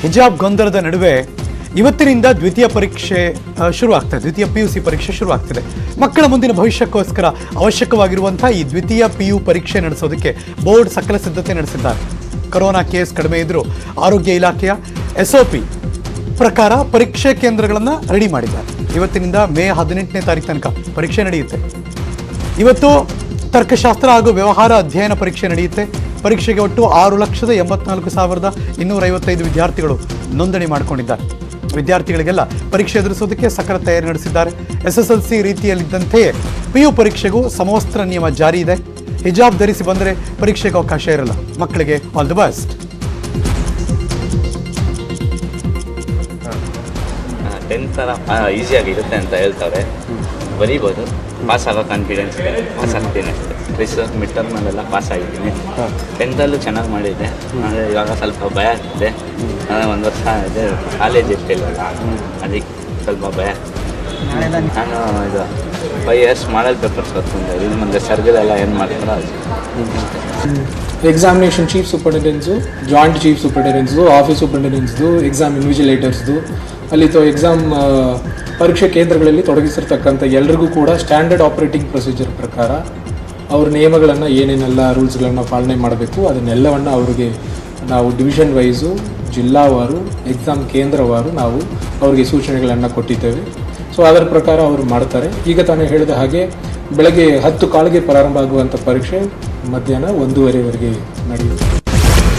ಹಿಜಾಬ್ ಗೊಂದಲದ ನಡುವೆ ಇವತ್ತಿನಿಂದ ದ್ವಿತೀಯ ಪರೀಕ್ಷೆ ಶುರುವಾಗ್ತದೆ. ದ್ವಿತೀಯ PUC ಪರೀಕ್ಷೆ ಶುರುವಾಗ್ತಿದೆ. ಮಕ್ಕಳ ಮುಂದಿನ ಭವಿಷ್ಯಕ್ಕೋಸ್ಕರ ಅವಶ್ಯಕವಾಗಿರುವಂತಹ ಈ ದ್ವಿತೀಯ PU ಪರೀಕ್ಷೆ ನಡೆಸೋದಕ್ಕೆ ಬೋರ್ಡ್ ಸಕಲ ಸಿದ್ಧತೆ ನಡೆಸಿದ್ದಾರೆ. ಕೊರೋನಾ ಕೇಸ್ ಕಡಿಮೆ ಇದ್ರೂ ಆರೋಗ್ಯ ಇಲಾಖೆಯ SOP ಪ್ರಕಾರ ಪರೀಕ್ಷೆ ಕೇಂದ್ರಗಳನ್ನು ರೆಡಿ ಮಾಡಿದ್ದಾರೆ. ಇವತ್ತಿನಿಂದ ಮೇ 18ನೇ ತಾರೀಕು ತನಕ ಪರೀಕ್ಷೆ ನಡೆಯುತ್ತೆ. ಇವತ್ತು ತರ್ಕಶಾಸ್ತ್ರ ಹಾಗೂ ವ್ಯವಹಾರ ಅಧ್ಯಯನ ಪರೀಕ್ಷೆ ನಡೆಯುತ್ತೆ. ಪರೀಕ್ಷೆಗೆ ಒಟ್ಟು 6,84,255 ವಿದ್ಯಾರ್ಥಿಗಳು ನೋಂದಣಿ ಮಾಡಿಕೊಂಡಿದ್ದಾರೆ. ವಿದ್ಯಾರ್ಥಿಗಳಿಗೆಲ್ಲ ಪರೀಕ್ಷೆ ಎದುರಿಸೋದಕ್ಕೆ ಸಕಲ ತಯಾರಿ ನಡೆಸಿದ್ದಾರೆ. SSLC ರೀತಿಯಲ್ಲಿದ್ದಂತೆಯೇ PU ಪರೀಕ್ಷೆಗೂ ಸಮವಸ್ತ್ರ ನಿಯಮ ಜಾರಿ ಇದೆ. ಹಿಜಾಬ್ ಧರಿಸಿ ಬಂದರೆ ಪರೀಕ್ಷೆಗೆ ಅವಕಾಶ ಇರಲ್ಲ. ಮಕ್ಕಳಿಗೆ ಆಲ್ ದಿ ಬೆಸ್ಟ್. 10th ಥರ ಈಸಿಯಾಗಿರುತ್ತೆ ಅಂತ ಹೇಳ್ತಾರೆ. ಬರೀಬೋದು, ಪಾಸ್ ಆಗೋ ಕಾನ್ಫಿಡೆನ್ಸ್ ಇದೆ, ಪಾಸ್ ಆಗ್ತೀನಿ ಅಷ್ಟೇ. ಮಿಡ್ ಟರ್ಮಲ್ಲೆಲ್ಲ ಪಾಸ್ ಆಗಿದ್ದೀನಿ. 10th ಚೆನ್ನಾಗಿ ಮಾಡಿದ್ದೆ. ಆದರೆ ಇವಾಗ ಸ್ವಲ್ಪ ಭಯ ಆಗ್ತಿದೆ. ಒಂದು ವರ್ಷ ಇದೆ, ಕಾಲೇಜ್ ಇರ್ತಿಲ್ವಲ್ಲ, ಅದಕ್ಕೆ ಸ್ವಲ್ಪ ಭಯ. ನಾನು ಇದು 5 years ಮಾಡಲ್ ಪೇಪರ್ಸ್ ಓದ್ಕೊಂಡೆ. ಇದು ಮುಂದೆ ಸರ್ಗಲೆಲ್ಲ ಏನು ಮಾಡ್ತಾರೋ ಅದು. Examination chief superintendents, joint chief superintendents, office ಸೂಪರಿಂಟೆಂಡೆನ್ಸ್ದು, ಎಕ್ಸಾಮ್ ಇನ್ವಿಜಿಲೇಟರ್ಸ್ದು, ಅಲ್ಲಿ ಎಕ್ಸಾಮ್ ಪರೀಕ್ಷೆ ಕೇಂದ್ರಗಳಲ್ಲಿ ತೊಡಗಿಸಿರ್ತಕ್ಕಂಥ ಎಲ್ರಿಗೂ ಕೂಡ ಸ್ಟ್ಯಾಂಡರ್ಡ್ ಆಪರೇಟಿಂಗ್ ಪ್ರೊಸೀಜರ್ ಪ್ರಕಾರ ಅವ್ರ ನಿಯಮಗಳನ್ನು ಏನೇನೆಲ್ಲ ರೂಲ್ಸ್ಗಳನ್ನು ಪಾಲನೆ ಮಾಡಬೇಕು ಅದನ್ನೆಲ್ಲವನ್ನು ಅವರಿಗೆ ನಾವು ಡಿವಿಷನ್ ವೈಸು, ಜಿಲ್ಲಾವಾರು, ಎಕ್ಸಾಮ್ ಕೇಂದ್ರವಾರು ನಾವು ಅವರಿಗೆ ಸೂಚನೆಗಳನ್ನು ಕೊಟ್ಟಿದ್ದೇವೆ. ಸೊ ಅದರ ಪ್ರಕಾರ ಅವರು ಮಾಡ್ತಾರೆ. ಈಗ ತಾನೇ ಹೇಳಿದ ಹಾಗೆ ಬೆಳಗ್ಗೆ 10 ಕಾಲಿಗೆ ಪ್ರಾರಂಭ ಆಗುವಂಥ ಪರೀಕ್ಷೆ ಮಧ್ಯಾಹ್ನ 1:30ವರೆಗೆ ನಡೆಯುತ್ತೆ.